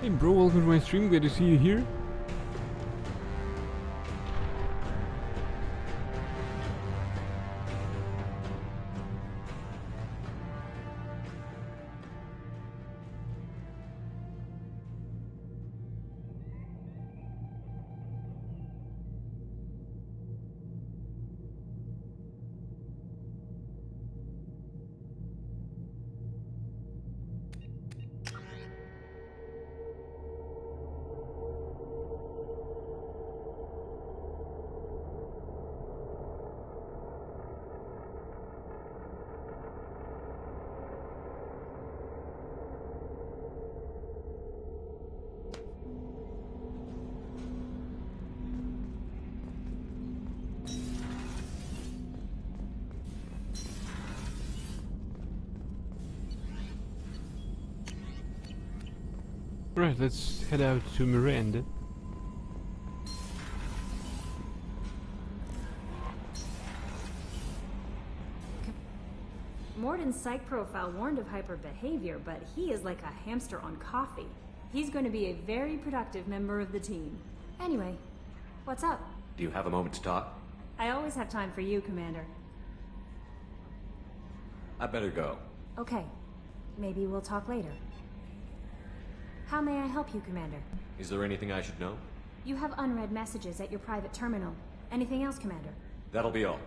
Hey bro, welcome to my stream, glad to see you here. Right, let's head out to Miranda. Morden's psych profile warned of hyper behavior, but he is like a hamster on coffee. He's going to be a very productive member of the team. Anyway, what's up? Do you have a moment to talk? I always have time for you, Commander. I better go. Okay, maybe we'll talk later. How may I help you, Commander? Is there anything I should know? You have unread messages at your private terminal. Anything else, Commander? That'll be all.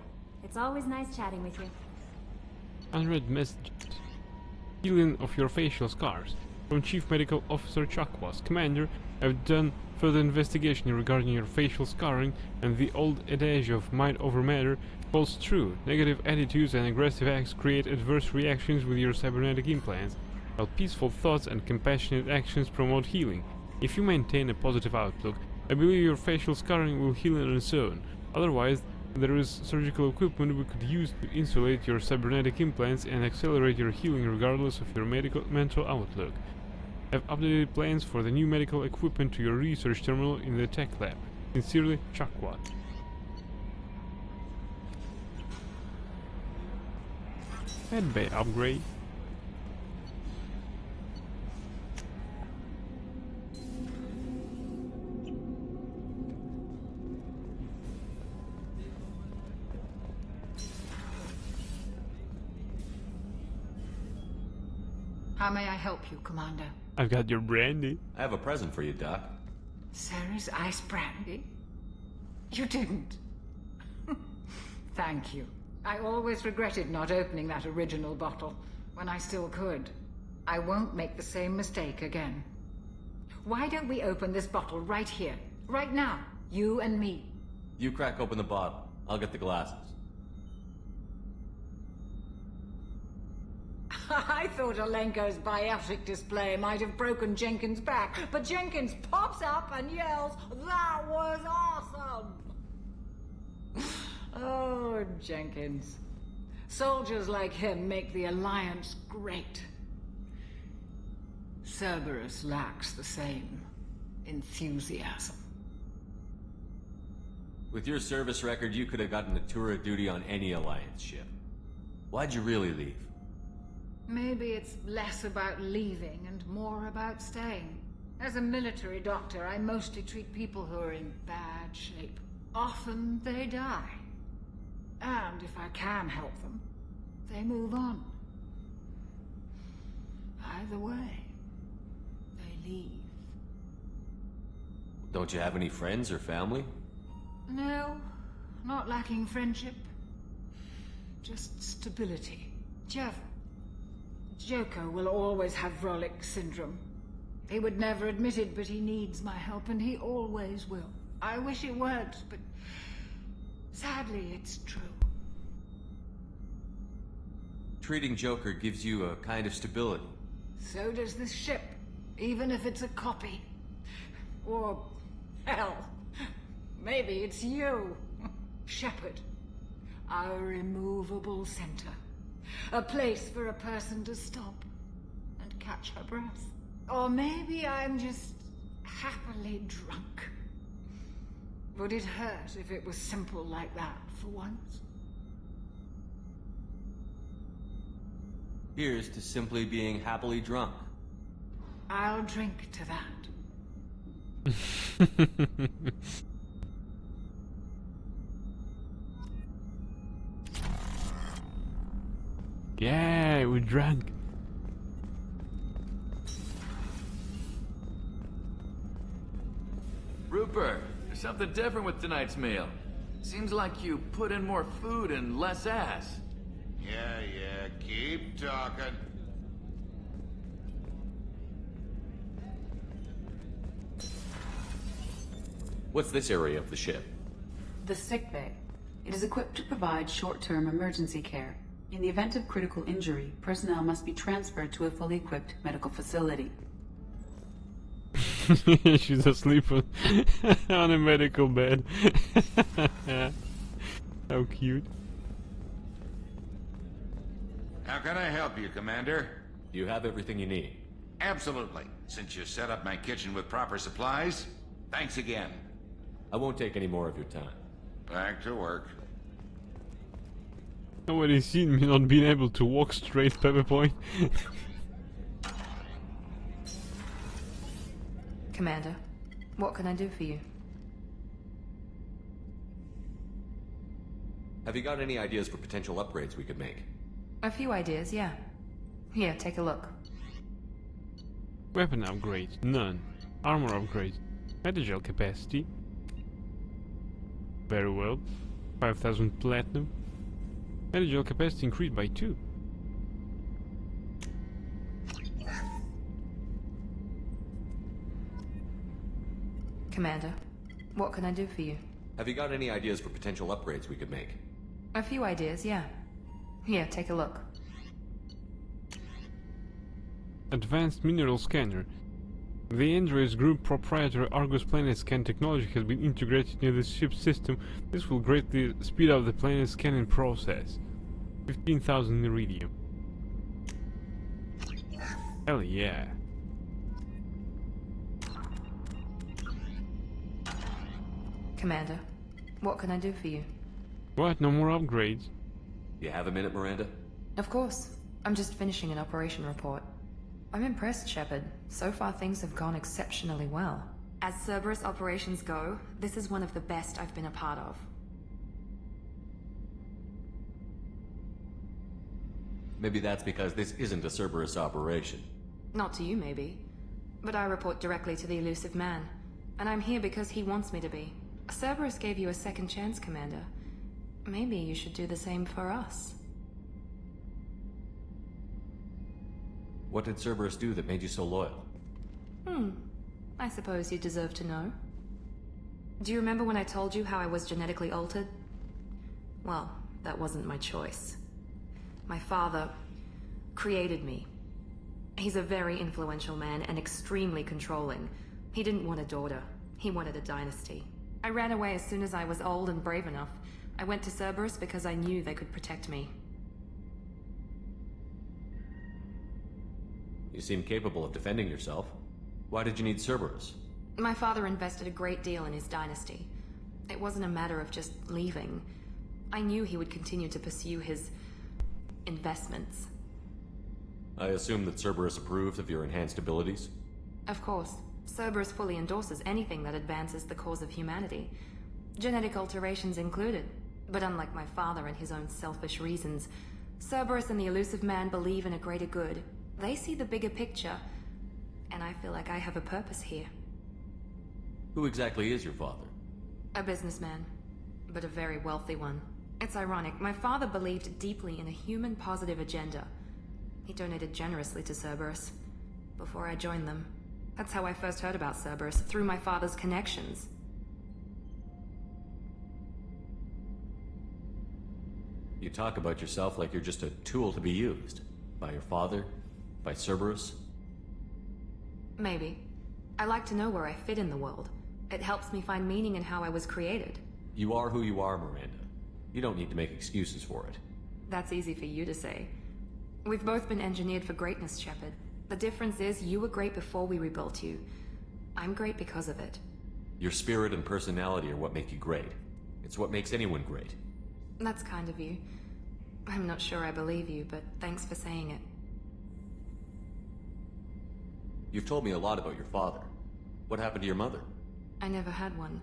It's always nice chatting with you. Unread messages. Healing of your facial scars. From Chief Medical Officer Chakwas. Commander, I've done further investigation regarding your facial scarring, and the old adage of mind over matter holds true. Negative attitudes and aggressive acts create adverse reactions with your cybernetic implants, while peaceful thoughts and compassionate actions promote healing. If you maintain a positive outlook, I believe your facial scarring will heal on its own. Otherwise, there is surgical equipment we could use to insulate your cybernetic implants and accelerate your healing regardless of your mental outlook. I've updated plans for the new medical equipment to your research terminal in the tech lab. Sincerely, Chakwat. Medbay upgrade. How may I help you, Commander? I've got your brandy. I have a present for you, Doc. Sarah's ice brandy? You didn't. Thank you. I always regretted not opening that original bottle when I still could. I won't make the same mistake again. Why don't we open this bottle right here, right now, you and me? You crack open the bottle. I'll get the glasses. I thought Alenko's biotic display might have broken Jenkins' back, but Jenkins pops up and yells, "That was awesome!" Oh, Jenkins. Soldiers like him make the Alliance great. Cerberus lacks the same enthusiasm. With your service record, you could have gotten a tour of duty on any Alliance ship. Why'd you really leave? Maybe it's less about leaving and more about staying. As a military doctor, I mostly treat people who are in bad shape. Often they die. And if I can help them, they move on. Either way, they leave. Don't you have any friends or family? No, not lacking friendship. Just stability. Joker will always have Vrolik syndrome. He would never admit it, but he needs my help, and he always will. I wish it weren't, but sadly, it's true. Treating Joker gives you a kind of stability. So does this ship, even if it's a copy. Or, hell, maybe it's you. Shepard. Our immovable center. A place for a person to stop and catch her breath. Or maybe I'm just happily drunk. Would it hurt if it was simple like that for once? Here's to simply being happily drunk. I'll drink to that. Yeah, we're drunk. Rupert, there's something different with tonight's meal. Seems like you put in more food and less ass. Yeah, keep talking. What's this area of the ship? The sick bay. It is equipped to provide short-term emergency care. In the event of critical injury, personnel must be transferred to a fully equipped medical facility. She's asleep on, on a medical bed. How cute. How can I help you, Commander? Do you have everything you need? Absolutely. Since you set up my kitchen with proper supplies, thanks again. I won't take any more of your time. Back to work. Nobody's seen me not being able to walk straight, Pepper Point. Commander, what can I do for you? Have you got any ideas for potential upgrades we could make? A few ideas, yeah. Here, take a look. Weapon upgrades, none. Armor upgrades, Metagel capacity. Very well. 5,000 platinum. Metagel capacity increased by 2. Commander, what can I do for you? Have you got any ideas for potential upgrades we could make? A few ideas, yeah. Here, take a look. Advanced mineral scanner. The Andreas Group proprietary Argus planet scan technology has been integrated into the ship's system. This will greatly speed up the planet scanning process. 15,000 iridium. Hell yeah. Commander, what can I do for you? What? No more upgrades? You have a minute, Miranda? Of course. I'm just finishing an operation report. I'm impressed, Shepard. So far things have gone exceptionally well. As Cerberus operations go, this is one of the best I've been a part of. Maybe that's because this isn't a Cerberus operation. Not to you, maybe. But I report directly to the Elusive Man. And I'm here because he wants me to be. Cerberus gave you a second chance, Commander. Maybe you should do the same for us. What did Cerberus do that made you so loyal? I suppose you deserve to know. Do you remember when I told you how I was genetically altered? Well, that wasn't my choice. My father created me. He's a very influential man and extremely controlling. He didn't want a daughter. He wanted a dynasty. I ran away as soon as I was old and brave enough. I went to Cerberus because I knew they could protect me. You seem capable of defending yourself. Why did you need Cerberus? My father invested a great deal in his dynasty. It wasn't a matter of just leaving. I knew he would continue to pursue his investments. I assume that Cerberus approved of your enhanced abilities? Of course. Cerberus fully endorses anything that advances the cause of humanity. Genetic alterations included. But unlike my father and his own selfish reasons, Cerberus and the Elusive Man believe in a greater good. They see the bigger picture, and I feel like I have a purpose here. Who exactly is your father? A businessman, but a very wealthy one. It's ironic, my father believed deeply in a human-positive agenda. He donated generously to Cerberus before I joined them. That's how I first heard about Cerberus, through my father's connections. You talk about yourself like you're just a tool to be used. By your father? By Cerberus? Maybe. I like to know where I fit in the world. It helps me find meaning in how I was created. You are who you are, Miranda. You don't need to make excuses for it. That's easy for you to say. We've both been engineered for greatness, Shepard. The difference is you were great before we rebuilt you. I'm great because of it. Your spirit and personality are what make you great. It's what makes anyone great. That's kind of you. I'm not sure I believe you, but thanks for saying it. You've told me a lot about your father. What happened to your mother? I never had one.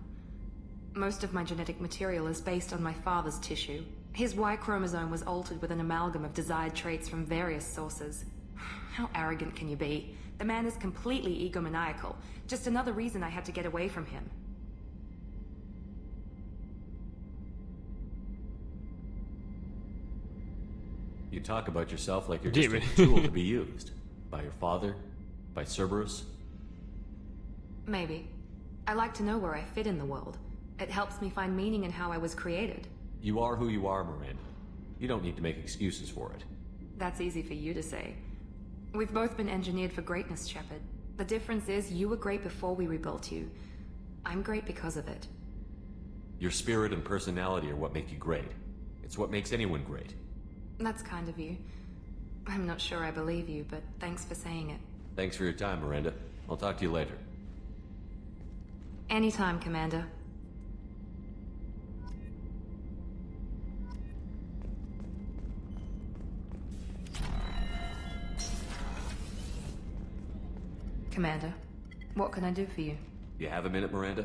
Most of my genetic material is based on my father's tissue. His Y chromosome was altered with an amalgam of desired traits from various sources. How arrogant can you be? The man is completely egomaniacal. Just another reason I had to get away from him. You talk about yourself like you're just Damn a it. tool to be used. By your father? By Cerberus? Maybe. I like to know where I fit in the world. It helps me find meaning in how I was created. You are who you are, Miranda. You don't need to make excuses for it. That's easy for you to say. We've both been engineered for greatness, Shepard. The difference is you were great before we rebuilt you. I'm great because of it. Your spirit and personality are what make you great. It's what makes anyone great. That's kind of you. I'm not sure I believe you, but thanks for saying it. Thanks for your time, Miranda. I'll talk to you later. Anytime, Commander. Commander, what can I do for you? You have a minute, Miranda?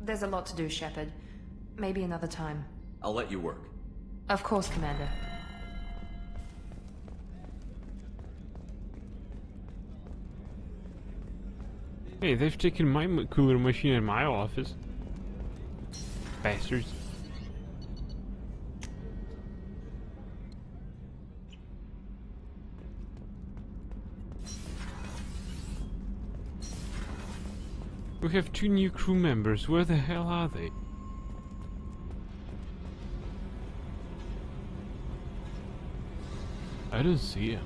There's a lot to do, Shepard. Maybe another time. I'll let you work. Of course, Commander. Hey, they've taken my cooler machine in my office. Bastards. We have 2 new crew members. Where the hell are they? I don't see them.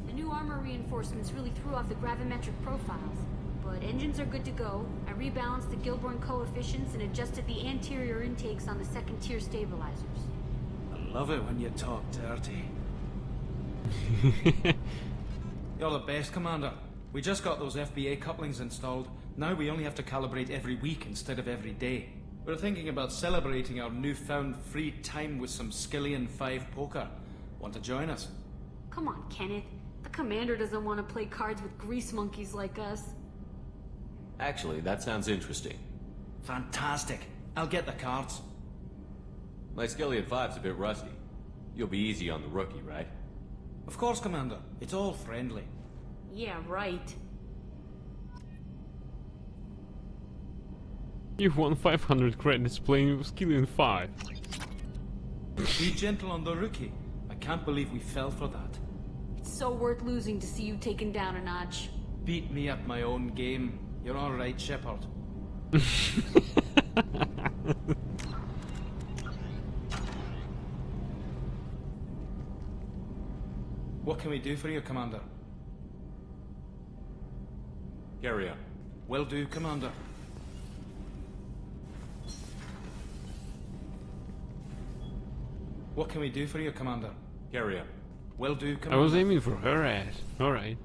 The new armor reinforcements really threw off the gravimetric profiles. But engines are good to go. I rebalanced the Gilborn coefficients and adjusted the anterior intakes on the second-tier stabilizers. I love it when you talk dirty. You're the best, Commander. We just got those FBA couplings installed. Now we only have to calibrate every week instead of every day. We're thinking about celebrating our newfound free time with some Skillian 5 poker. Want to join us? Come on, Kenneth. The commander doesn't want to play cards with grease monkeys like us. Actually, that sounds interesting. Fantastic. I'll get the cards. My Skillian 5's a bit rusty. You'll be easy on the rookie, right? Of course, Commander. It's all friendly. Yeah, right. You've won 500 credits playing with Skillian 5. Be gentle on the rookie. I can't believe we fell for that. It's so worth losing to see you taken down a notch. Beat me at my own game. You're all right, Shepard. What can we do for you, Commander? Carry on. Will do, Commander. What can we do for you, Commander? Carry on. Will do, I Commander. was aiming for her ass. Alright.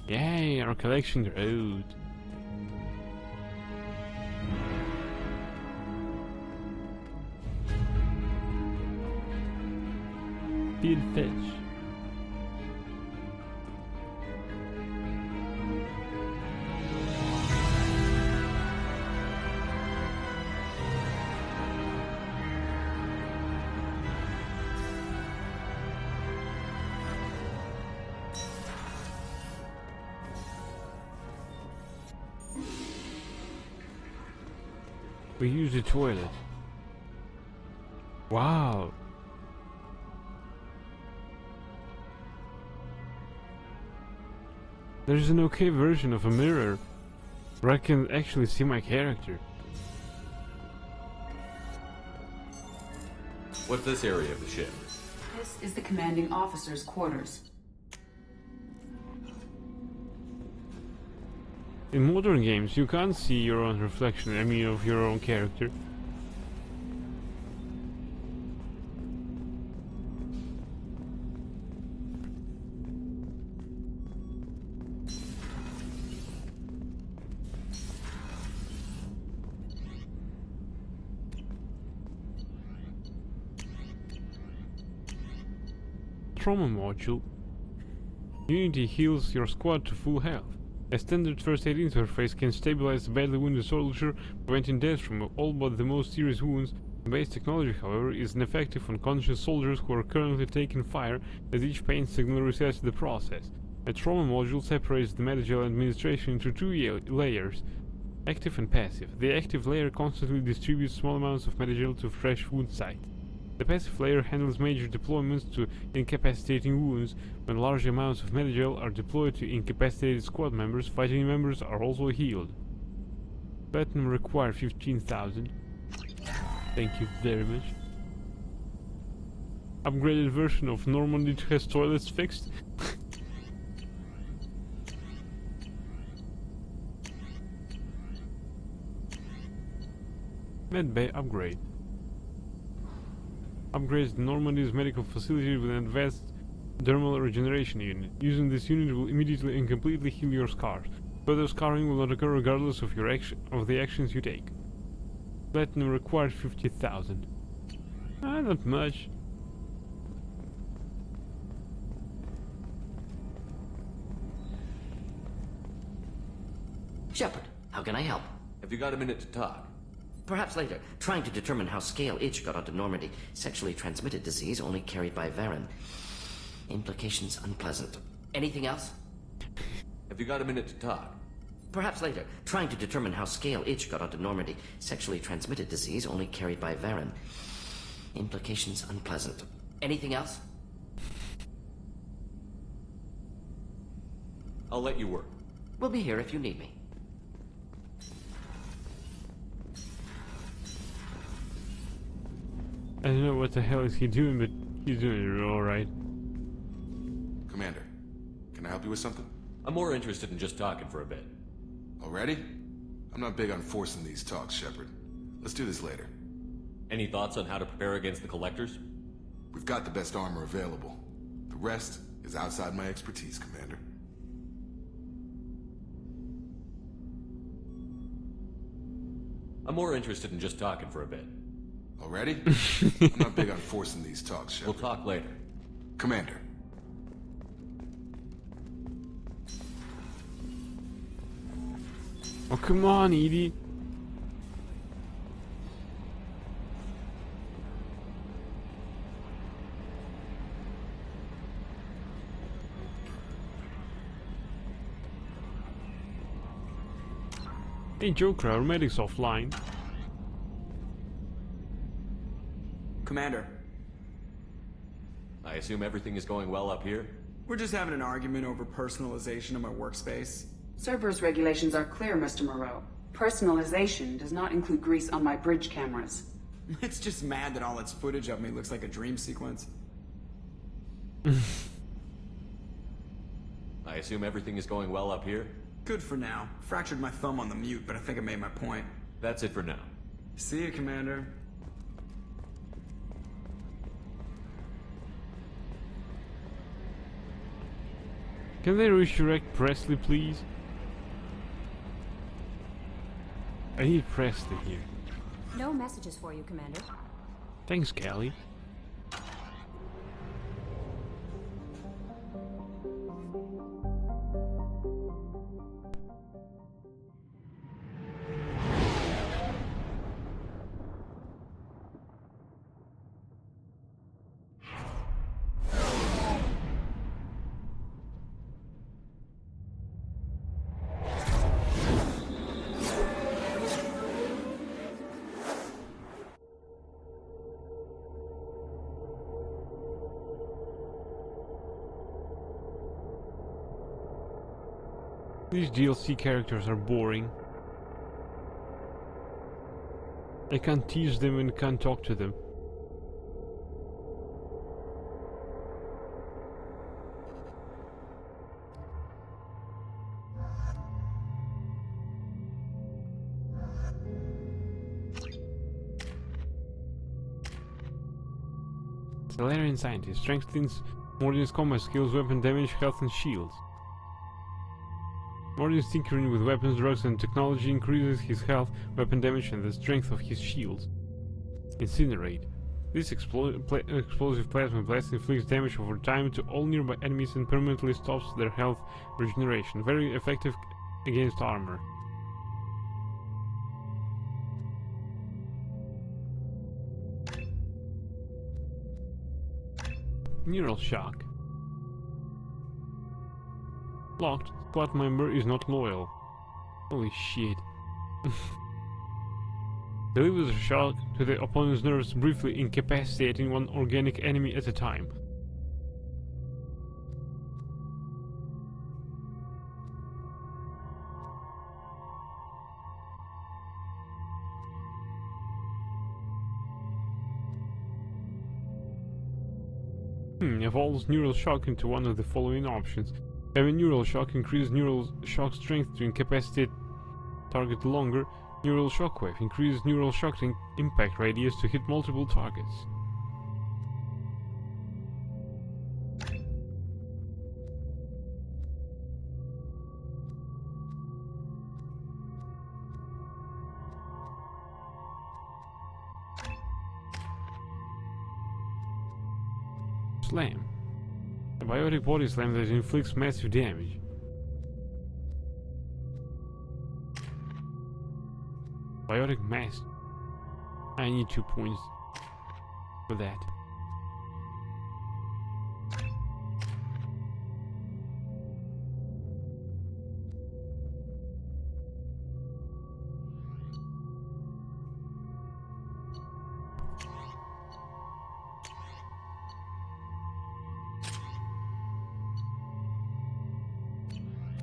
Yay, our collection grows. Feed fish. We use the toilet. Wow. There's an okay version of a mirror where I can actually see my character. What's this area of the ship? This is the commanding officer's quarters. In modern games, you can't see your own reflection, I mean of your own character. Trauma module. Unity heals your squad to full health. A standard first aid interface can stabilize a badly wounded soldier, preventing death from all but the most serious wounds. The base technology, however, is ineffective on conscious soldiers who are currently taking fire, as each pain signal resets the process. A trauma module separates the Medigel administration into two layers, active and passive. The active layer constantly distributes small amounts of Medigel to fresh wound sites. The passive layer handles major deployments to incapacitating wounds. When large amounts of Medigel are deployed to incapacitated squad members, fighting members are also healed. Platinum required 15,000. Thank you very much. Upgraded version of Normandy has toilets fixed. Medbay upgrade. Upgrades Normandy's medical facility with an advanced dermal regeneration unit. Using this unit will immediately and completely heal your scars. Further scarring will not occur regardless of the actions you take. Platinum required 50,000. Not much. Shepard, how can I help? Have you got a minute to talk? Perhaps later. Trying to determine how Scale H got onto Normandy. Sexually transmitted disease only carried by Varen. Implications unpleasant. Anything else? Have you got a minute to talk? Perhaps later. Trying to determine how Scale H got onto Normandy. Sexually transmitted disease only carried by Varen. Implications unpleasant. Anything else? I'll let you work. We'll be here if you need me. I don't know what the hell is he doing, but he's doing it alright. Commander, can I help you with something? I'm more interested in just talking for a bit. Already? I'm not big on forcing these talks, Shepard. Let's do this later. Any thoughts on how to prepare against the Collectors? We've got the best armor available. The rest is outside my expertise, Commander. I'm more interested in just talking for a bit. Already? I'm not big on forcing these talks, Shepard. We'll talk later. Commander. Oh, come on, Edie. Hey Joker, our medic's offline. Commander. I assume everything is going well up here? We're just having an argument over personalization of my workspace. Cerberus regulations are clear, Mr. Moreau. Personalization does not include grease on my bridge cameras. It's just mad that all its footage of me looks like a dream sequence. I assume everything is going well up here? Good for now. Fractured my thumb on the mute, but I think I made my point. That's it for now. See you, Commander. Can they resurrect Presley, please? I need Presley here. No messages for you, Commander. Thanks, Callie. These DLC characters are boring. I can't tease them and can't talk to them. Salarian Scientist strengthens Mordin's combat skills, weapon damage, health and shields. Mordin's tinkering with weapons, drugs and technology increases his health, weapon damage and the strength of his shields. Incinerate. This explosive plasma blast inflicts damage over time to all nearby enemies and permanently stops their health regeneration. Very effective against armor. Neural Shock. Locked. Squad member is not loyal. Holy shit. Delivers a shock to the opponent's nerves, briefly incapacitating one organic enemy at a time. Evolves Neural Shock into one of the following options. Having Neural Shock increases Neural Shock strength to incapacitate target longer. Neural Shockwave increases Neural Shock impact radius to hit multiple targets. Slam. A biotic body slam that inflicts massive damage. Biotic mass. I need 2 points for that.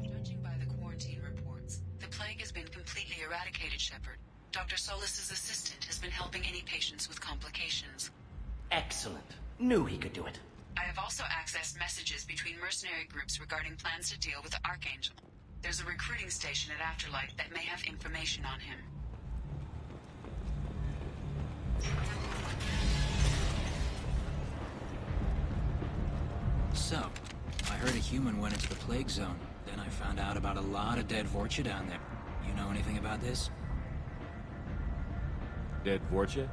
Judging by the quarantine reports, the plague has been completely eradicated, Shepard. Dr. Solis's assistant has been helping any patients with complications. Excellent. Knew he could do it. I have also accessed messages between mercenary groups regarding plans to deal with the Archangel. There's a recruiting station at Afterlight that may have information on him. So, I heard a human went into the plague zone. Then I found out about a lot of dead Vorcha down there. You know anything about this? Dead Vorcha?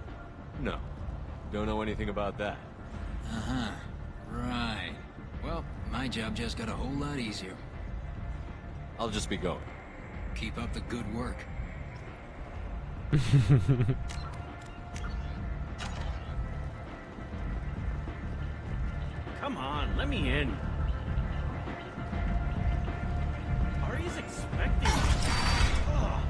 No. Don't know anything about that. Uh-huh. Right. Well, my job just got a whole lot easier. I'll just be going. Keep up the good work. Come on, let me in. Ari's expecting me. Ugh.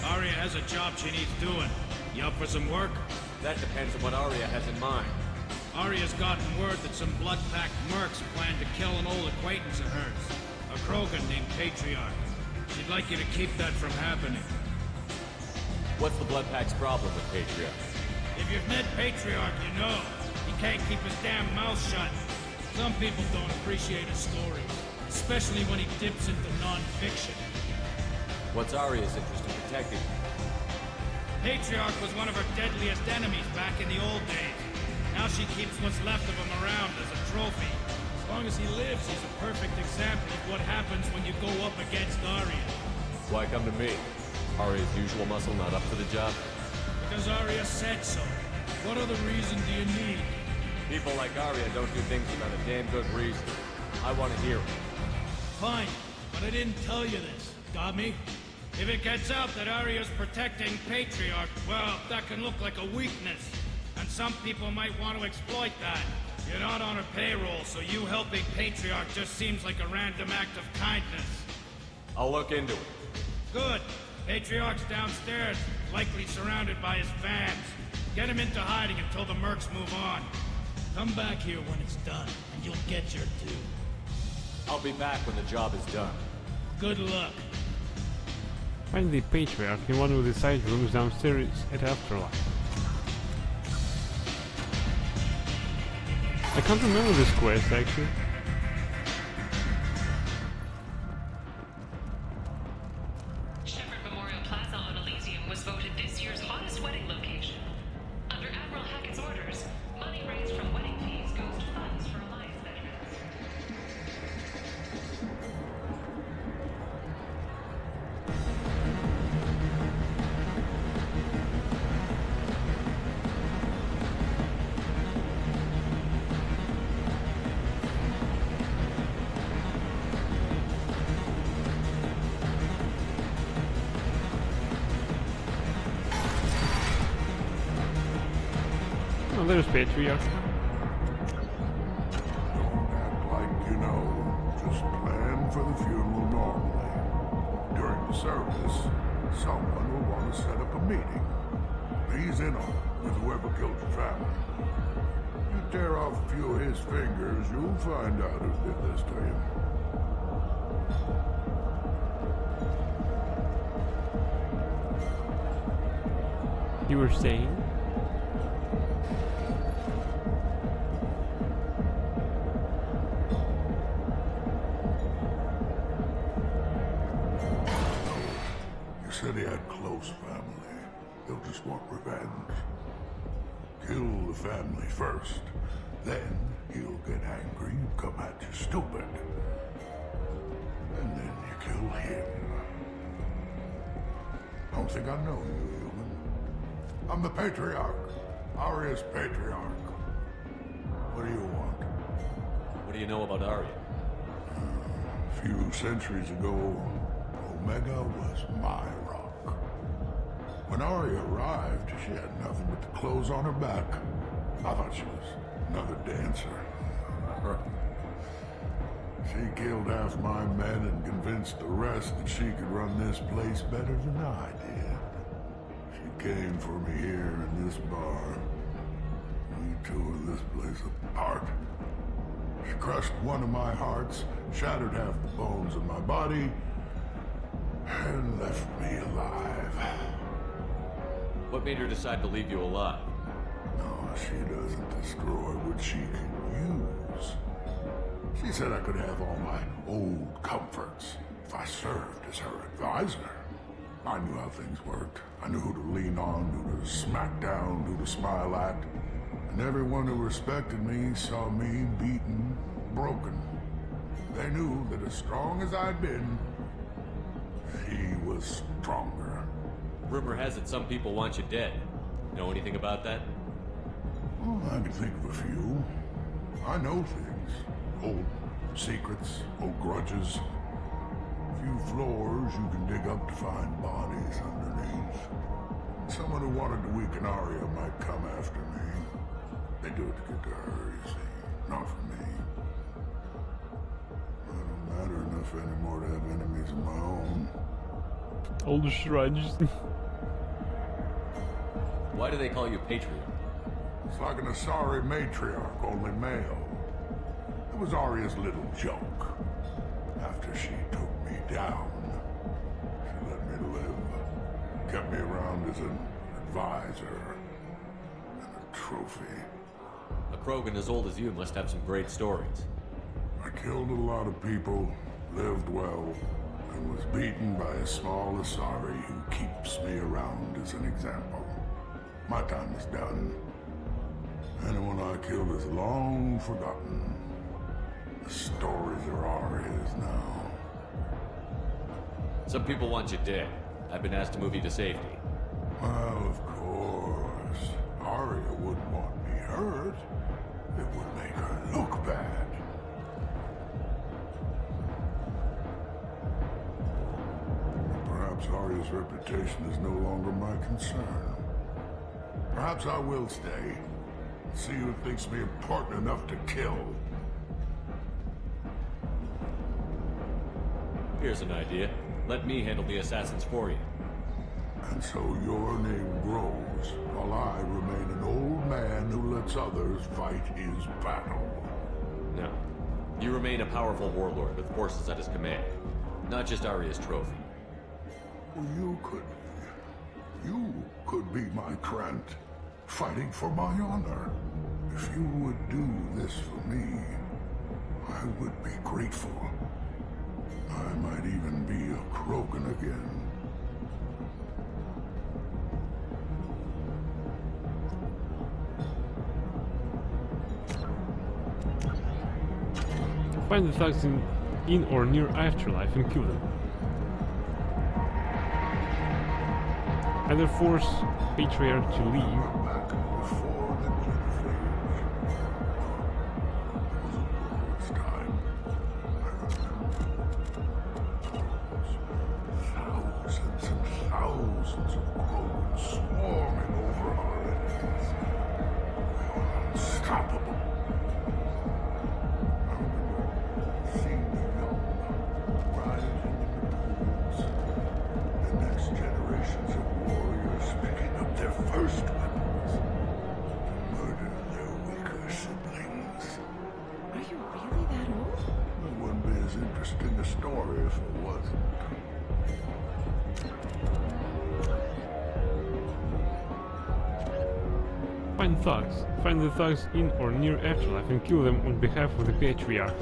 Aria has a job she needs doing. You up for some work? That depends on what Aria has in mind. Aria's gotten word that some blood-packed mercs plan to kill an old acquaintance of hers. A Krogan named Patriarch. She'd like you to keep that from happening. What's the Bloodpack's problem with Patriarch? If you've met Patriarch, you know. He can't keep his damn mouth shut. Some people don't appreciate his story. Especially when he dips into non-fiction. What's Aria's interest in protecting? Patriarch was one of her deadliest enemies back in the old days. Now she keeps what's left of him around as a trophy. As long as he lives, he's a perfect example of what happens when you go up against Aria. Why come to me? Aria's usual muscle not up for the job? Because Aria said so. What other reason do you need? People like Aria don't do things without a damn good reason. I want to hear it. Fine, but I didn't tell you this. Got me? If it gets out that Arya's protecting Patriarch, well, that can look like a weakness. And some people might want to exploit that. You're not on her payroll, so you helping Patriarch just seems like a random act of kindness. I'll look into it. Good. Patriarch's downstairs, likely surrounded by his fans. Get him into hiding until the mercs move on. Come back here when it's done, and you'll get your due. I'll be back when the job is done. Good luck. Find the Patriarch in one of the side rooms downstairs at Afterlife. I can't remember this quest actually. Shepherd Memorial Plaza on Elysium was voted this year's hottest wedding location. Under Admiral Hackett's orders, money raised from wedding fees goes to funds for Alliance veterans. Oh, there's Patriarch. Like you know, just plan for the funeral normally. During the service, someone will want to set up a meeting. He's in on it with whoever killed your family. You tear off a few of his fingers, you'll find out who did this to you. You were saying? You said he had close family. He'll just want revenge. Kill the family first. Then he'll get angry and come at you stupid. And then you kill him. Don't think I know you, human. I'm the Patriarch. Arya's Patriarch. What do you want? What do you know about Arya? A few centuries ago, Omega was my rock. When Arya arrived, she had nothing but the clothes on her back. I thought she was another dancer. She killed half my men and convinced the rest that she could run this place better than I did. She came for me here in this bar. We tore this place apart. She crushed one of my hearts, shattered half the bones in my body, and left me alive. What made her decide to leave you alive? No, she doesn't destroy what she can use. She said I could have all my old comforts if I served as her advisor. I knew how things worked. I knew who to lean on, who to smack down, who to smile at. And everyone who respected me saw me beaten, broken. They knew that as strong as I'd been, she was stronger. Rumor has it some people want you dead. Know anything about that? Well, I can think of a few. I know things. Old secrets, old grudges. A few floors you can dig up to find bodies underneath. Someone who wanted to weaken Arya might come after me. They do it to get to her, you see. Not for me. I don't matter enough anymore to have enemies of my own. Old shrudge. Why do they call you Patriarch? It's like an Asari matriarch, only male. It was Arya's little joke. After she took me down, she let me live. Kept me around as an advisor and a trophy. A Krogan as old as you must have some great stories. I killed a lot of people, lived well, and was beaten by a small Asari who keeps me around as an example. My time is done. Anyone I killed is long forgotten. The stories are Arya's now. Some people want you dead. I've been asked to move you to safety. Well, of course. Arya wouldn't want me hurt. It would make her look bad. perhaps Arya's reputation is no longer my concern. Perhaps I will stay. See who thinks me important enough to kill. Here's an idea. Let me handle the assassins for you. And so your name grows, while I remain an old man who lets others fight his battle. No. You remain a powerful warlord with forces at his command. Not just Arya's trophy. Well, you could be my Krant, fighting for my honor. If you would do this for me, I would be grateful. I might even be a Krogan again. Find the thugs in or near Afterlife and kill them. Either force Patriarch to leave, thousands and thousands of Krogans swarming over our enemies. We were unstoppable. Seeing the young rising in the pools, the next generations of warriors picking up their first weapons to murder their weaker siblings. Are you really that old? It wouldn't be as interesting a story if it wasn't. find thugs. Find the thugs in or near Afterlife and kill them on behalf of the Patriarch.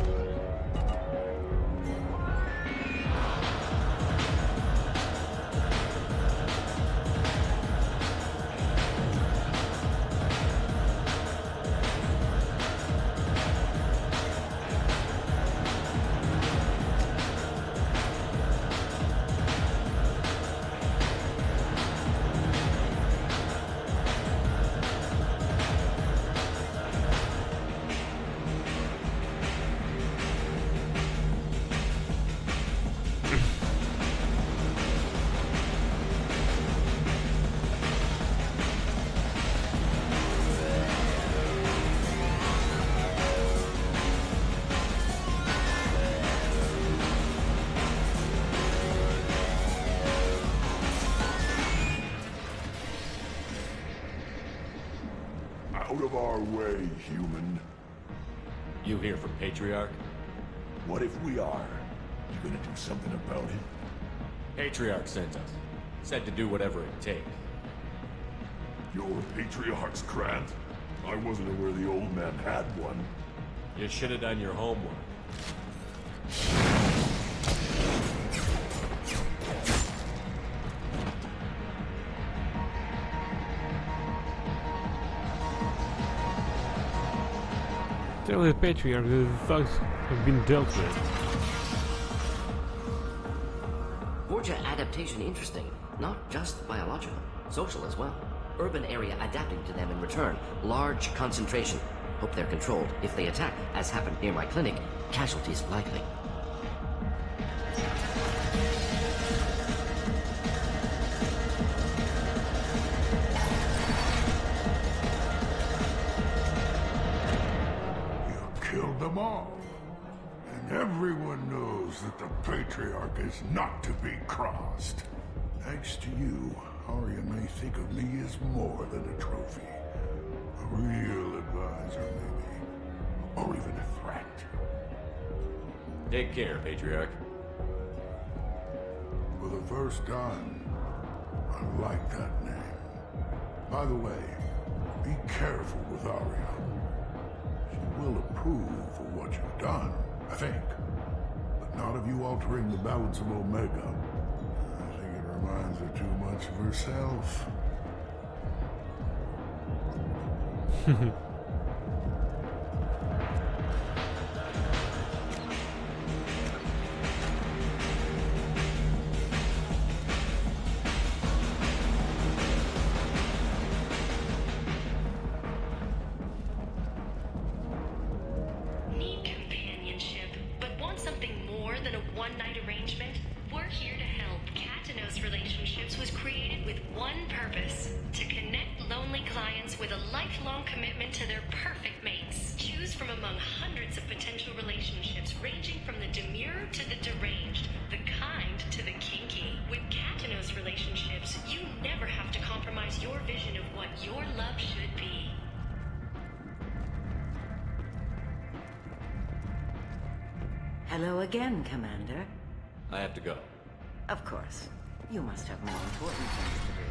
Out of our way, human. You here for Patriarch? What if we are? You gonna do something about it? Patriarch sent us. Said to do whatever it takes. You're Patriarch's Krant? I wasn't aware the old man had one. You should have done your homework. Tell the Patriarch that the thugs have been dealt with. Vorcha adaptation interesting. Not just biological, social as well. Urban area adapting to them in return. Large concentration. Hope they're controlled. If they attack, as happened near my clinic, casualties likely. Killed them all. And everyone knows that the Patriarch is not to be crossed. Thanks to you, Arya may think of me as more than a trophy. A real advisor, maybe. Or even a threat. Take care, Patriarch. For the first time, I like that name. By the way, be careful with Arya. She will approve of what you've done, I think. But not of you altering the balance of Omega. I think it reminds her too much of herself. Need companionship, but want something more than a one-night arrangement? We're here to help. Katanos Relationships was created with one purpose: to connect lonely clients with a lifelong commitment to their perfect mates. Choose from among hundreds of potential relationships ranging from the demure to the deranged, the kind to the kinky. With Katanos Relationships, you never have to compromise your vision of what your love should be. Hello again, Commander. I have to go. Of course. You must have more important things to do.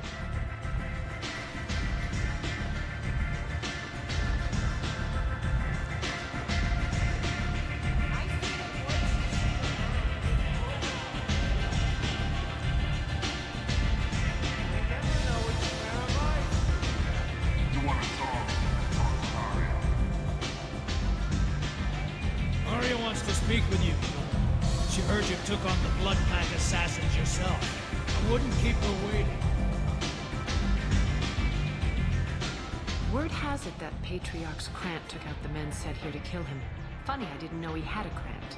Arya wants to speak with you. She heard you took on the Blood Pact assassins yourself. I wouldn't keep her waiting. Word has it that Patriarch's Krant took out the men sent here to kill him. Funny, I didn't know he had a Krant.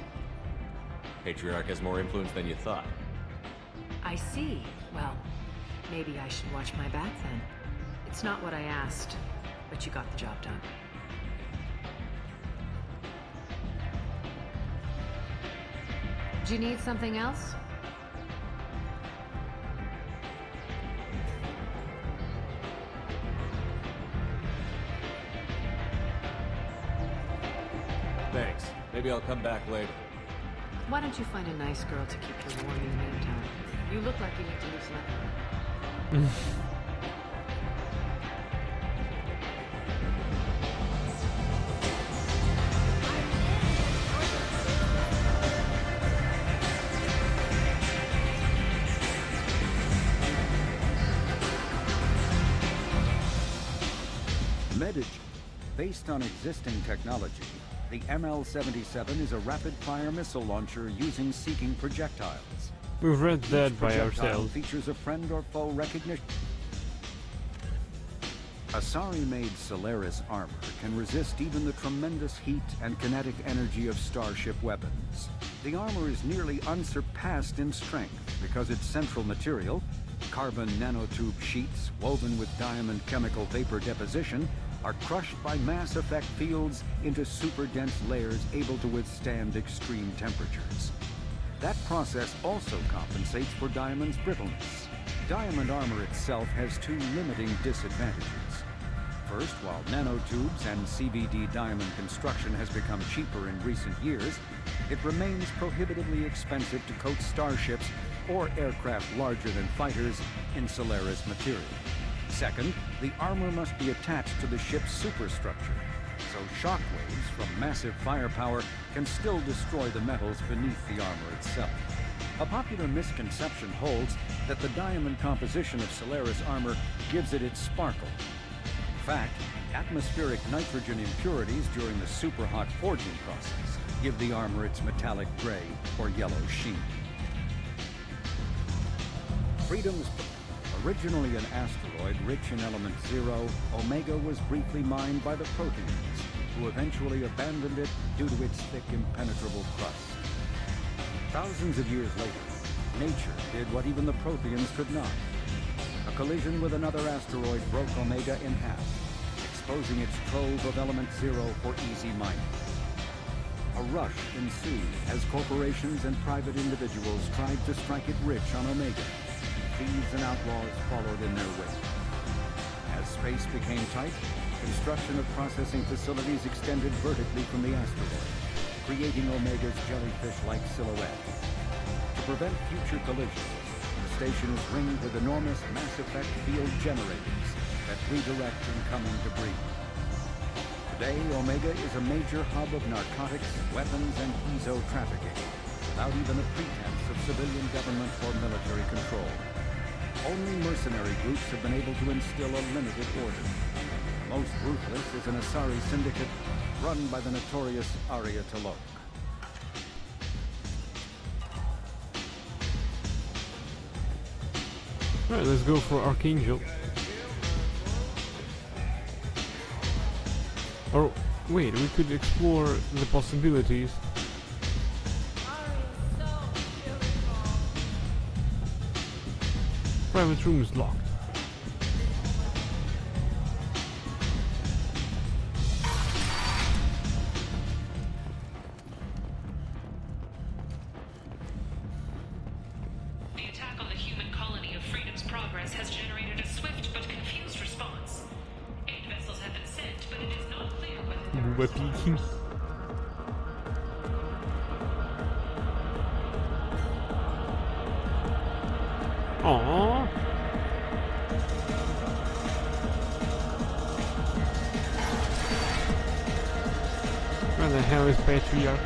Patriarch has more influence than you thought. I see. Well, maybe I should watch my back then. It's not what I asked, but you got the job done. Do you need something else? Thanks. Maybe I'll come back later. Why don't you find a nice girl to keep you warm in the meantime? You look like you need to loosen up. Medici. Based on existing technology, the ML-77 is a rapid-fire missile launcher using seeking projectiles. We've read that Each by projectile ourselves. features a friend or foe recognition. Asari-made Solaris armor can resist even the tremendous heat and kinetic energy of starship weapons. The armor is nearly unsurpassed in strength because its central material, carbon nanotube sheets woven with diamond chemical vapor deposition, are crushed by mass effect fields into super dense layers able to withstand extreme temperatures. That process also compensates for Diamond's brittleness. Diamond armor itself has two limiting disadvantages. First, while nanotubes and CVD diamond construction has become cheaper in recent years, it remains prohibitively expensive to coat starships or aircraft larger than fighters in Solaris material. Second, the armor must be attached to the ship's superstructure, so shockwaves from massive firepower can still destroy the metals beneath the armor itself. A popular misconception holds that the diamond composition of Solaris armor gives it its sparkle. In fact, atmospheric nitrogen impurities during the superhot forging process give the armor its metallic gray or yellow sheen. Freedom's originally an asteroid rich in element 0, Omega was briefly mined by the Protheans, who eventually abandoned it due to its thick, impenetrable crust. Thousands of years later, nature did what even the Protheans could not. A collision with another asteroid broke Omega in half, exposing its trove of element 0 for easy mining. A rush ensued as corporations and private individuals tried to strike it rich on Omega. Thieves and outlaws followed in their wake. As space became tight, construction of processing facilities extended vertically from the asteroid, creating Omega's jellyfish-like silhouette. To prevent future collisions, the station is ringed with enormous mass effect field generators that redirect incoming debris. Today, Omega is a major hub of narcotics, weapons, and ezo trafficking, without even a pretense of civilian government or military control. Only mercenary groups have been able to instill a limited order. Most ruthless is an Asari syndicate run by the notorious Arya T'Loak. Alright, let's go for Archangel. Or, wait, we could explore the possibilities. private room is locked. The attack on the human colony of Freedom's Progress has generated a swift but confused response. 8 vessels have been sent, but it is not clear whether Booba peeking. Aww. Where the hell is Patriarch?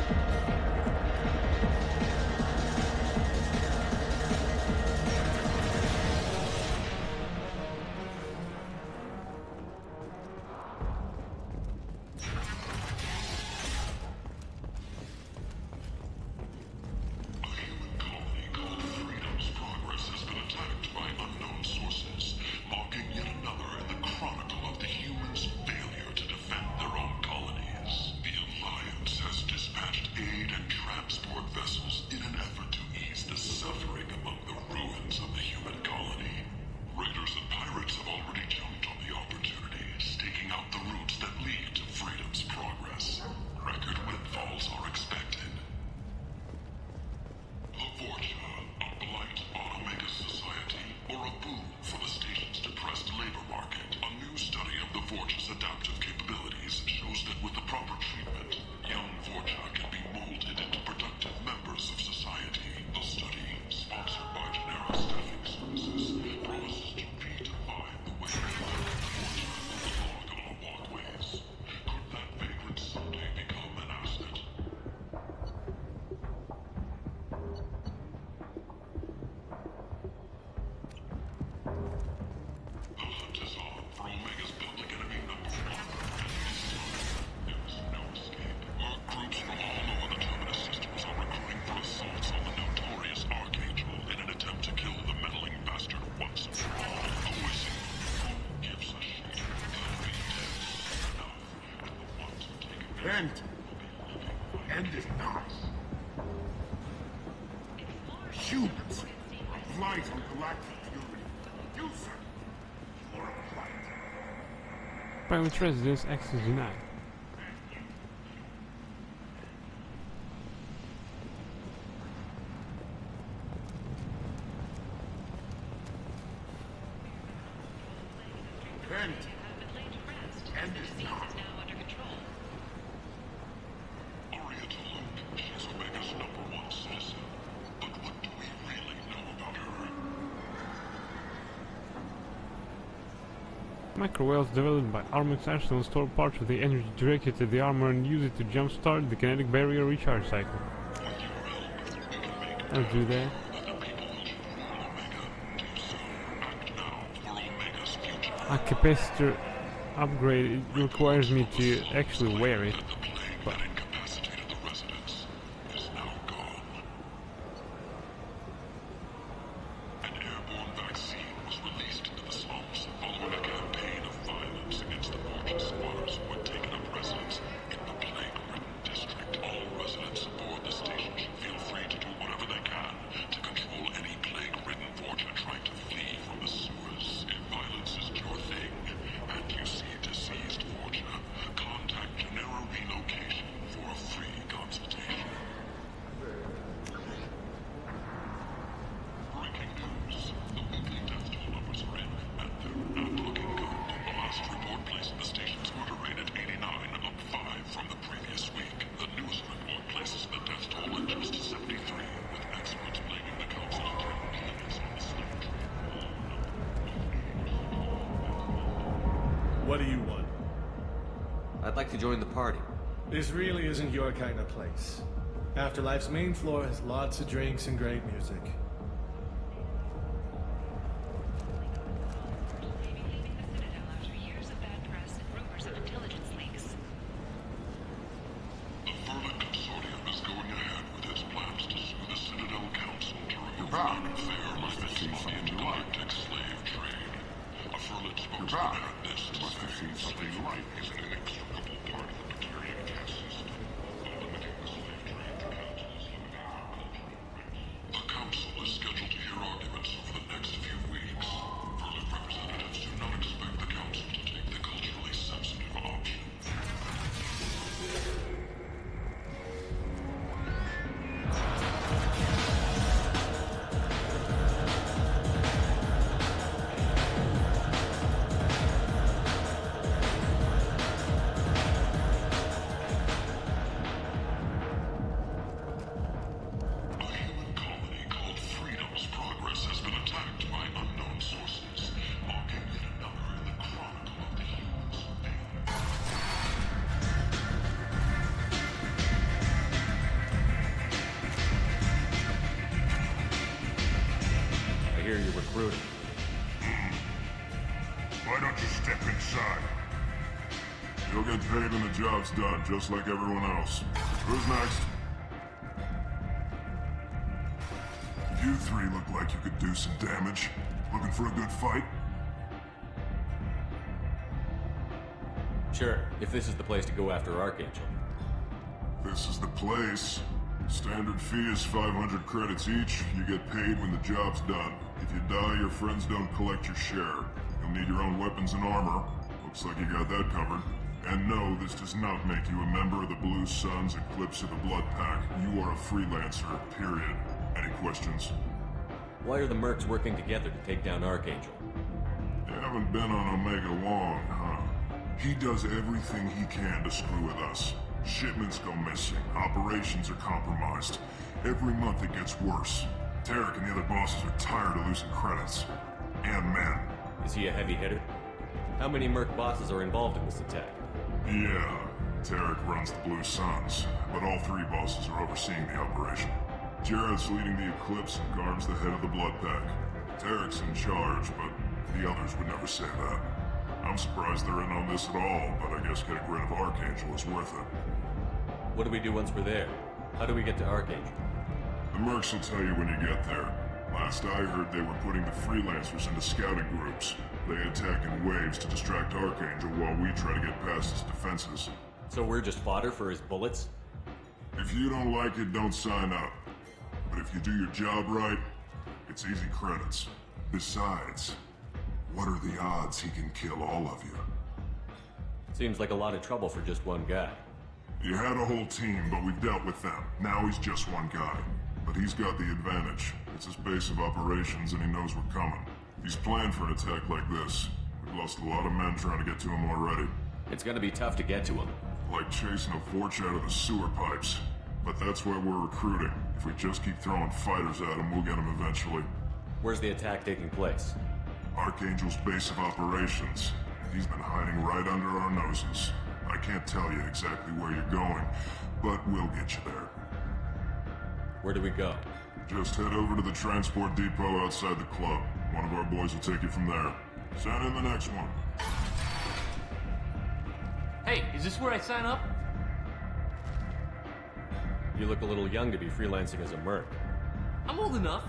End is not. Humans. Light on galactic fury. User. Or a plight. Private residence access denied. End is not. Microwells developed by Armax Arsenal store parts of the energy directed at the armor and use it to jumpstart the kinetic barrier recharge cycle. I'll do that. A capacitor upgrade, it requires me to actually wear it. But What do you want? I'd like to join the party. This really isn't your kind of place. Afterlife's main floor has lots of drinks and great music. The Council is scheduled to hear arguments over the next few weeks. hear you're recruiting. Why don't you step inside? You'll get paid when the job's done, just like everyone else. Who's next? You three look like you could do some damage. Looking for a good fight? Sure, if this is the place to go after Archangel. This is the place. Standard fee is 500 credits each. You get paid when the job's done. If you die, your friends don't collect your share. You'll need your own weapons and armor. Looks like you got that covered. And no, this does not make you a member of the Blue Suns, Eclipse, or the Blood Pack. You are a freelancer, period. Any questions? Why are the mercs working together to take down Archangel? You haven't been on Omega long, huh? He does everything he can to screw with us. Shipments go missing, operations are compromised. Every month it gets worse. Tarek and the other bosses are tired of losing credits. And men. Is he a heavy hitter? How many merc bosses are involved in this attack? Yeah, Tarek runs the Blue Suns, but all three bosses are overseeing the operation. Jared's leading the Eclipse and Garm's the head of the Blood Pack. Tarek's in charge, but the others would never say that. I'm surprised they're in on this at all, but I guess getting rid of Archangel is worth it. What do we do once we're there? How do we get to Archangel? The mercs will tell you when you get there. Last I heard, they were putting the freelancers into scouting groups. They attack in waves to distract Archangel while we try to get past his defenses. So we're just fodder for his bullets? If you don't like it, don't sign up. But if you do your job right, it's easy credits. Besides, what are the odds he can kill all of you? Seems like a lot of trouble for just one guy. You had a whole team, but we've dealt with them. Now he's just one guy. But he's got the advantage. It's his base of operations and he knows we're coming. He's planned for an attack like this. We've lost a lot of men trying to get to him already. It's gonna be tough to get to him. Like chasing a Vorch out of the sewer pipes. But that's why we're recruiting. If we just keep throwing fighters at him, we'll get him eventually. Where's the attack taking place? Archangel's base of operations. He's been hiding right under our noses. I can't tell you exactly where you're going, but we'll get you there. Where do we go? Just head over to the transport depot outside the club. One of our boys will take you from there. Send in the next one. Hey, is this where I sign up? You look a little young to be freelancing as a merc. I'm old enough.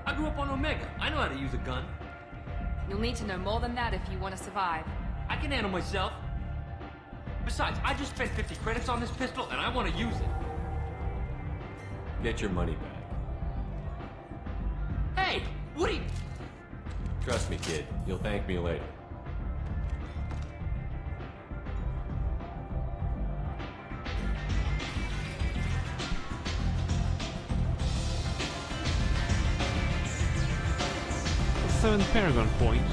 I grew up on Omega. I know how to use a gun. You'll need to know more than that if you want to survive. I can handle myself. Besides, I just spent 50 credits on this pistol, and I want to use it. Get your money back. Hey, what are you... Trust me, kid. You'll thank me later. Seven Paragon points.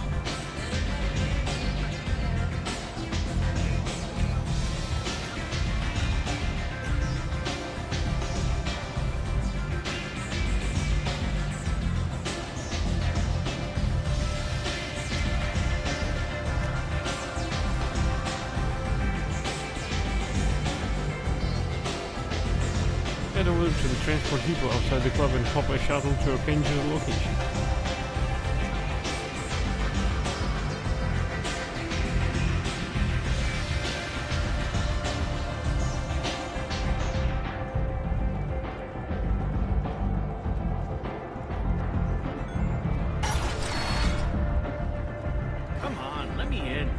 Head over to the transport depot outside the club and hop a shuttle to Archangel's location. Come on, let me in.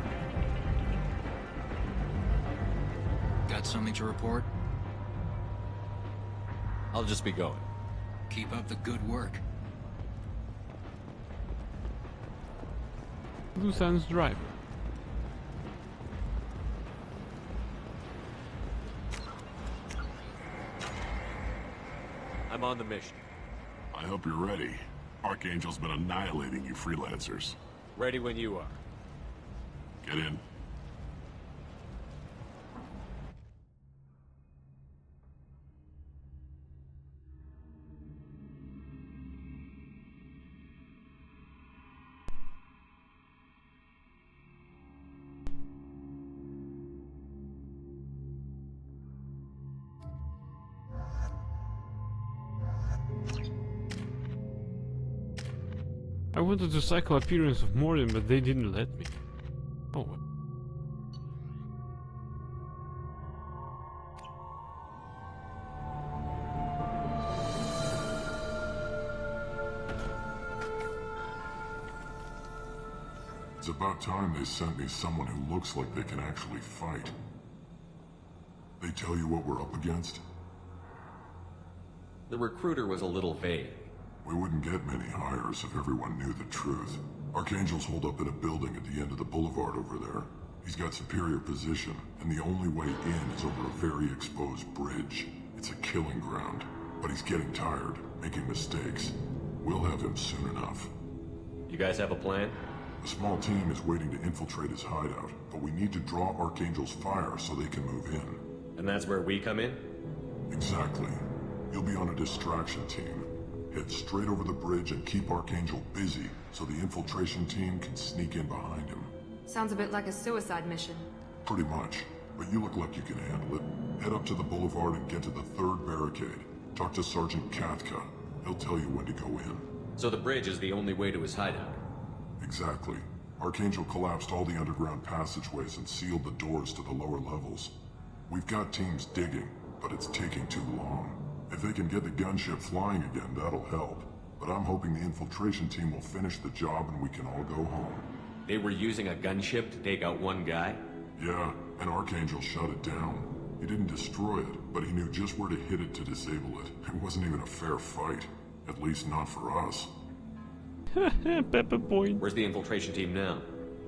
Got something to report? I'll just be going. Keep up the good work. Blue Suns driver. I'm on the mission. I hope you're ready. Archangel's been annihilating you freelancers. Ready when you are. Get in. I wanted to cycle appearance of Morden, but they didn't let me. Oh well. It's about time they sent me someone who looks like they can actually fight. They tell you what we're up against? The recruiter was a little vague. We wouldn't get many hires if everyone knew the truth. Archangel's holed up in a building at the end of the boulevard over there. He's got superior position, and the only way in is over a very exposed bridge. It's a killing ground, but he's getting tired, making mistakes. We'll have him soon enough. You guys have a plan? A small team is waiting to infiltrate his hideout, but we need to draw Archangel's fire so they can move in. And that's where we come in? Exactly. You'll be on a distraction team. Head straight over the bridge and keep Archangel busy so the infiltration team can sneak in behind him. Sounds a bit like a suicide mission. Pretty much, but you look like you can handle it. Head up to the boulevard and get to the third barricade. Talk to Sergeant Katka. He'll tell you when to go in. So the bridge is the only way to his hideout? Exactly. Archangel collapsed all the underground passageways and sealed the doors to the lower levels. We've got teams digging, but it's taking too long. If they can get the gunship flying again, that'll help. But I'm hoping the infiltration team will finish the job and we can all go home. They were using a gunship to take out one guy? Yeah, and Archangel shut it down. He didn't destroy it, but he knew just where to hit it to disable it. It wasn't even a fair fight. At least not for us. Pepper point. Where's the infiltration team now?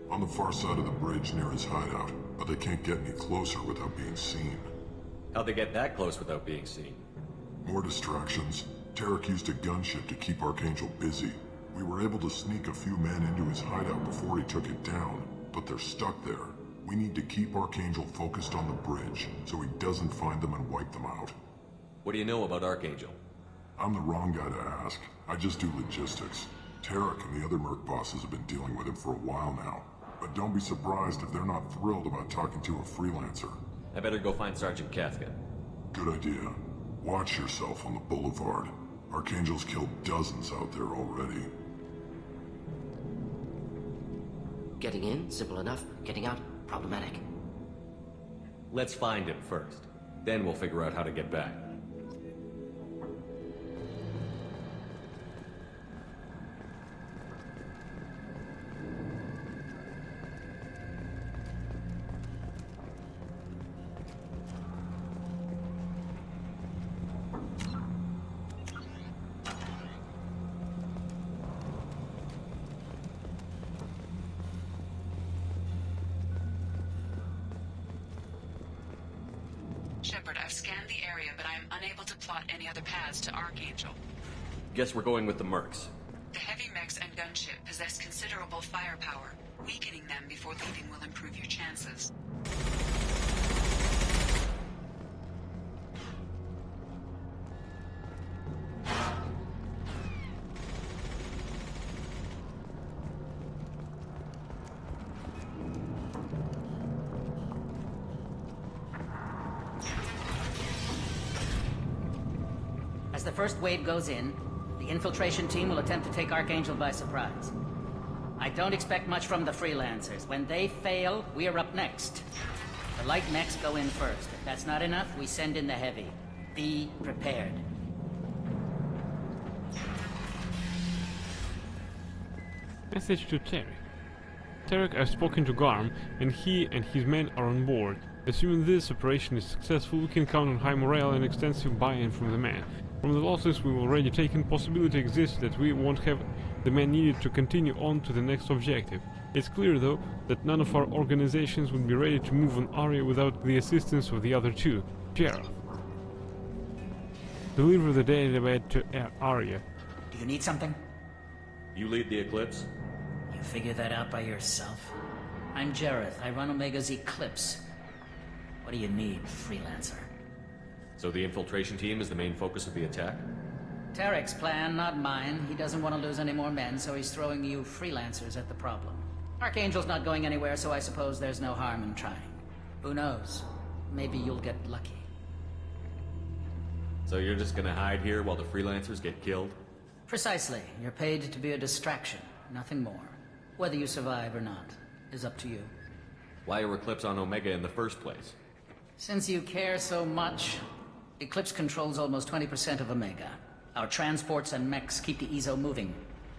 On the far side of the bridge near his hideout, but they can't get any closer without being seen. How'd they get that close without being seen? More distractions. Tarek used a gunship to keep Archangel busy. We were able to sneak a few men into his hideout before he took it down, but they're stuck there. We need to keep Archangel focused on the bridge, so he doesn't find them and wipe them out. What do you know about Archangel? I'm the wrong guy to ask. I just do logistics. Tarek and the other merc bosses have been dealing with him for a while now. But don't be surprised if they're not thrilled about talking to a freelancer. I better go find Sergeant Katka. Good idea. Watch yourself on the boulevard. Archangel's killed dozens out there already. Getting in, simple enough. Getting out, problematic. Let's find him first. Then we'll figure out how to get back. Shepard, I've scanned the area, but I am unable to plot any other paths to Archangel. Guess we're going with the mercs. The heavy mechs and gunship possess considerable firepower. Weakening them before leaving will improve your chances. As the first wave goes in, the infiltration team will attempt to take Archangel by surprise. I don't expect much from the freelancers. When they fail, we are up next. The light mechs go in first. If that's not enough, we send in the heavy. Be prepared. Message to Tarek. Tarek, I've spoken to Garm, and he and his men are on board. Assuming this operation is successful, we can count on high morale and extensive buy-in from the men. From the losses we've already taken, possibility exists that we won't have the men needed to continue on to the next objective. It's clear, though, that none of our organizations would be ready to move on Arya without the assistance of the other two. Sheriff. Deliver the database to Arya. Do you need something? You lead the Eclipse? You figure that out by yourself? I'm Jareth. I run Omega's Eclipse. What do you need, freelancer? So the infiltration team is the main focus of the attack? Tarek's plan, not mine. He doesn't want to lose any more men, so he's throwing you freelancers at the problem. Archangel's not going anywhere, so I suppose there's no harm in trying. Who knows? Maybe you'll get lucky. So you're just gonna hide here while the freelancers get killed? Precisely. You're paid to be a distraction. nothing more. Whether you survive or not is up to you. Why are Eclipse on Omega in the first place? Since you care so much, Eclipse controls almost 20% of Omega. Our transports and mechs keep the EZO moving.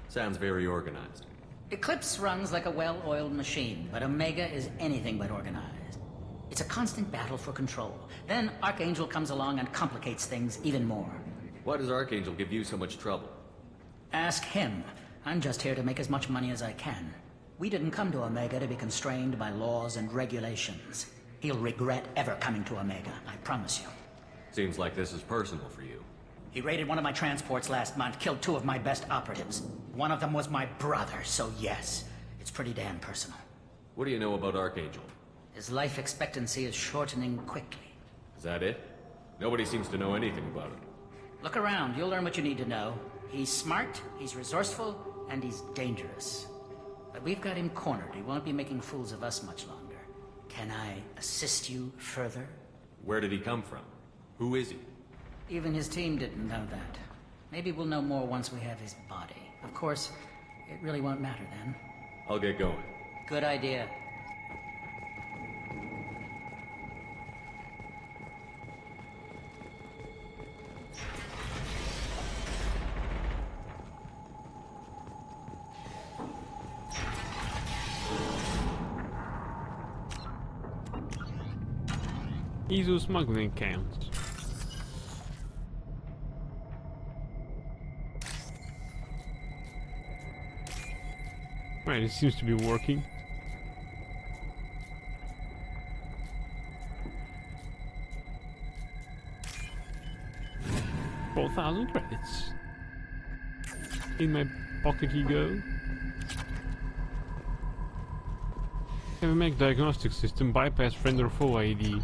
Sounds very organized. Eclipse runs like a well-oiled machine, but Omega is anything but organized. It's a constant battle for control. Then Archangel comes along and complicates things even more. Why does Archangel give you so much trouble? Ask him. I'm just here to make as much money as I can. We didn't come to Omega to be constrained by laws and regulations. He'll regret ever coming to Omega, I promise you. Seems like this is personal for you. He raided one of my transports last month, killed 2 of my best operatives. One of them was my brother, so yes, it's pretty damn personal. What do you know about Archangel? His life expectancy is shortening quickly. Is that it? Nobody seems to know anything about him. Look around, you'll learn what you need to know. He's smart, he's resourceful, and he's dangerous. But we've got him cornered. He won't be making fools of us much longer. Can I assist you further? Where did he come from? Who is he? Even his team didn't know that. Maybe we'll know more once we have his body. Of course, it really won't matter then. I'll get going. Good idea. EZO smuggling accounts. Right, it seems to be working. $4,000 credits. In my pocket you go. Have a Mech diagnostic system bypass friend or foe ID.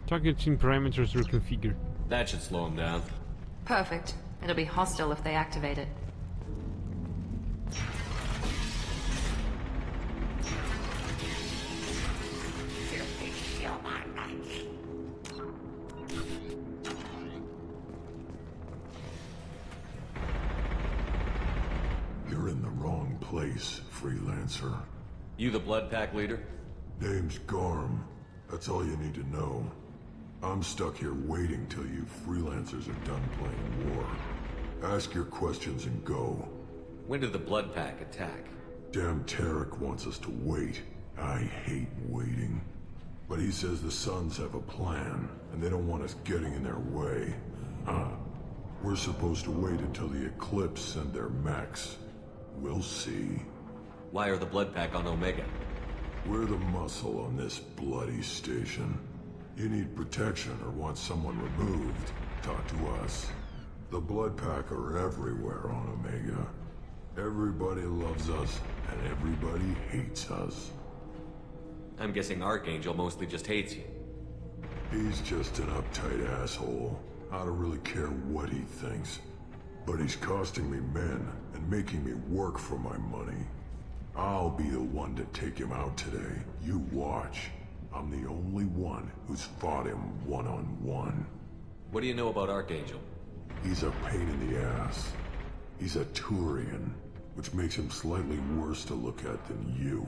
Targeting parameters are configured. That should slow him down. Perfect. It'll be hostile if they activate it. You're in the wrong place, freelancer. You the Blood Pack leader? Name's Garm. That's all you need to know. I'm stuck here waiting till you freelancers are done playing war. Ask your questions and go. When did the Blood Pack attack? Damn Tarek wants us to wait. I hate waiting. But he says the Suns have a plan, and they don't want us getting in their way. We're supposed to wait until the Eclipse send their mechs. We'll see. Why are the Blood Pack on Omega? We're the muscle on this bloody station. You need protection or want someone removed, talk to us. The Blood Pack are everywhere on Omega. Everybody loves us, and everybody hates us. I'm guessing Archangel mostly just hates you. He's just an uptight asshole. I don't really care what he thinks. But he's costing me men and making me work for my money. I'll be the one to take him out today. You watch. I'm the only one who's fought him one-on-one. What do you know about Archangel? He's a pain in the ass. He's a Turian, which makes him slightly worse to look at than you.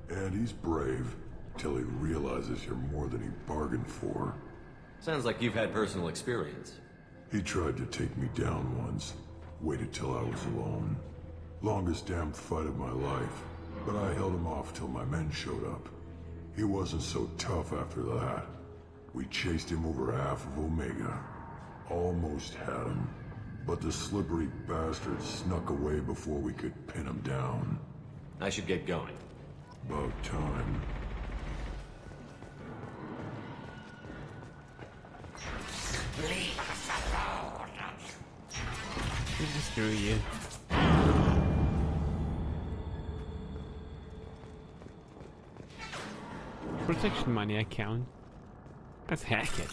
And he's brave, till he realizes you're more than he bargained for. Sounds like you've had personal experience. He tried to take me down once. Waited till I was alone. Longest damn fight of my life. But I held him off till my men showed up. He wasn't so tough after that. We chased him over half of Omega. Almost had him. But the slippery bastard snuck away before we could pin him down. I should get going. About time. Leave us alone. Screw you. Protection money account. Let's hack it.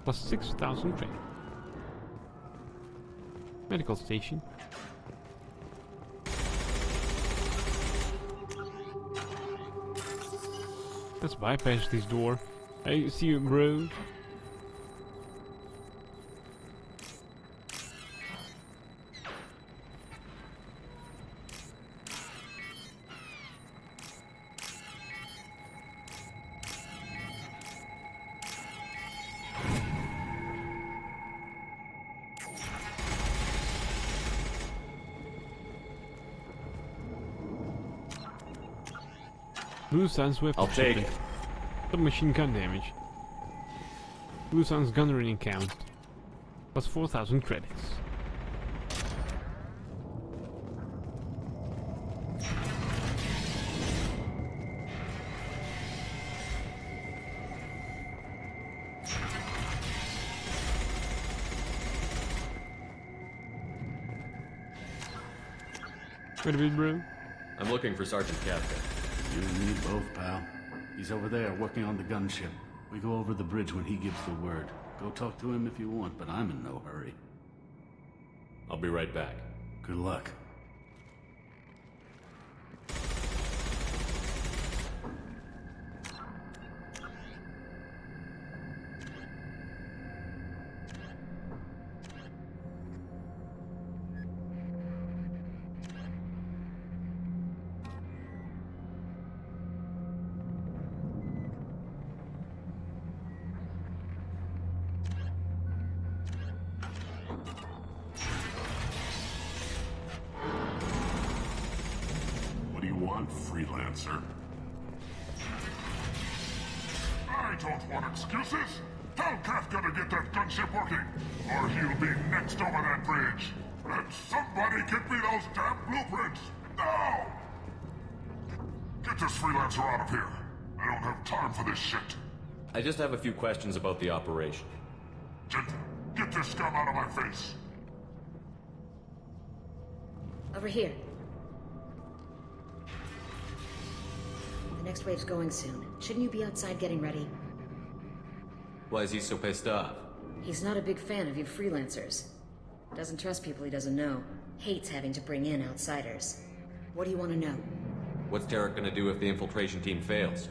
plus 6,000 credit. Medical station. Let's bypass this door. I see you, bro. Blue Sun's weapon. I'll take shipment. Submachine gun damage. Blue Sun's gun running count. Plus 4,000 credits. Wait a minute, bro. I'm looking for Sergeant Kafka. You and me both, pal. He's over there working on the gunship. We go over the bridge when he gives the word. Go talk to him if you want, but I'm in no hurry. I'll be right back. Good luck. Freelancer. I don't want excuses. Tell Kafka to get that gunship working, or he'll be next over that bridge. And somebody get me those damn blueprints, now! Get this freelancer out of here. I don't have time for this shit. I just have a few questions about the operation. Get this scum out of my face. Over here. The next wave's going soon. Shouldn't you be outside getting ready? Why is he so pissed off? He's not a big fan of you freelancers. Doesn't trust people he doesn't know. Hates having to bring in outsiders. What do you want to know? What's Tarek gonna do if the infiltration team fails?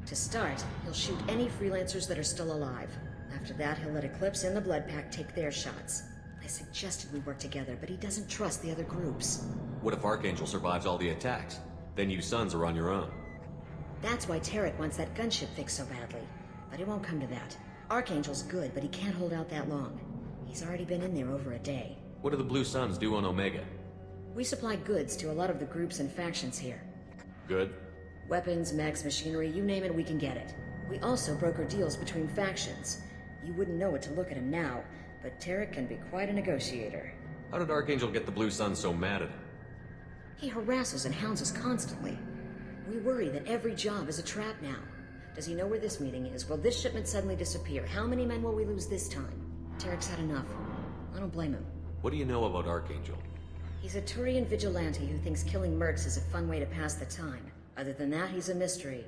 To start, he'll shoot any freelancers that are still alive. After that, he'll let Eclipse and the Blood Pack take their shots. I suggested we work together, but he doesn't trust the other groups. What if Archangel survives all the attacks? Then you sons are on your own. That's why Tarek wants that gunship fixed so badly. But it won't come to that. Archangel's good, but he can't hold out that long. He's already been in there over a day. What do the Blue Suns do on Omega? We supply goods to a lot of the groups and factions here. Good. Weapons, mechs, machinery, you name it, we can get it. We also broker deals between factions. You wouldn't know it to look at him now, but Tarek can be quite a negotiator. How did Archangel get the Blue Suns so mad at him? He harasses and hounds us constantly. We worry that every job is a trap now. Does he know where this meeting is? Will this shipment suddenly disappear? How many men will we lose this time? Tarek's had enough. I don't blame him. What do you know about Archangel? He's a Turian vigilante who thinks killing mercs is a fun way to pass the time. Other than that, he's a mystery.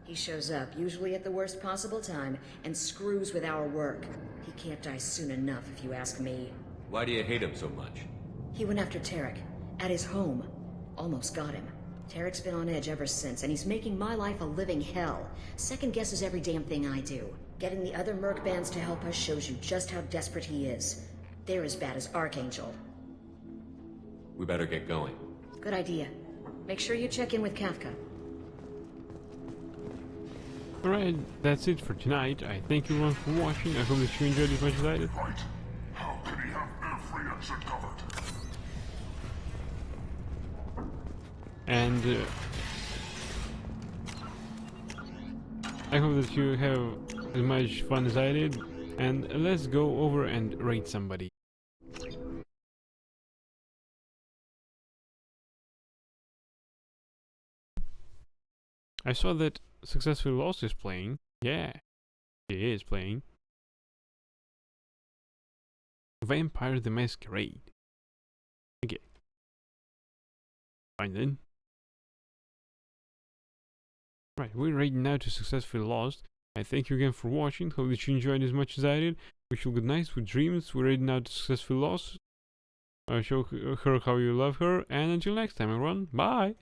He shows up, usually at the worst possible time, and screws with our work. He can't die soon enough, if you ask me. Why do you hate him so much? He went after Tarek. At his home. Almost got him. Tarek's been on edge ever since, and he's making my life a living hell. Second guesses every damn thing I do. Getting the other merc bands to help us shows you just how desperate he is. They're as bad as Archangel. We better get going. Good idea. Make sure you check in with Kafka. Alright, that's it for tonight. I thank everyone for watching. I hope that you enjoyed it as much as I did. Right. How could he have every exit covered? And I hope that you have as much fun as I did. And let's go over and rate somebody. I saw that Successfully Lost is playing. Yeah, he is playing. Vampire the Masquerade. Okay. Fine then. Right, we're ready now to Successfully Lost. I thank you again for watching. Hope that you enjoyed as much as I did. Wish you good night, sweet dreams. We're ready now to successfully loss. Show her how you love her. And until next time, everyone. Bye.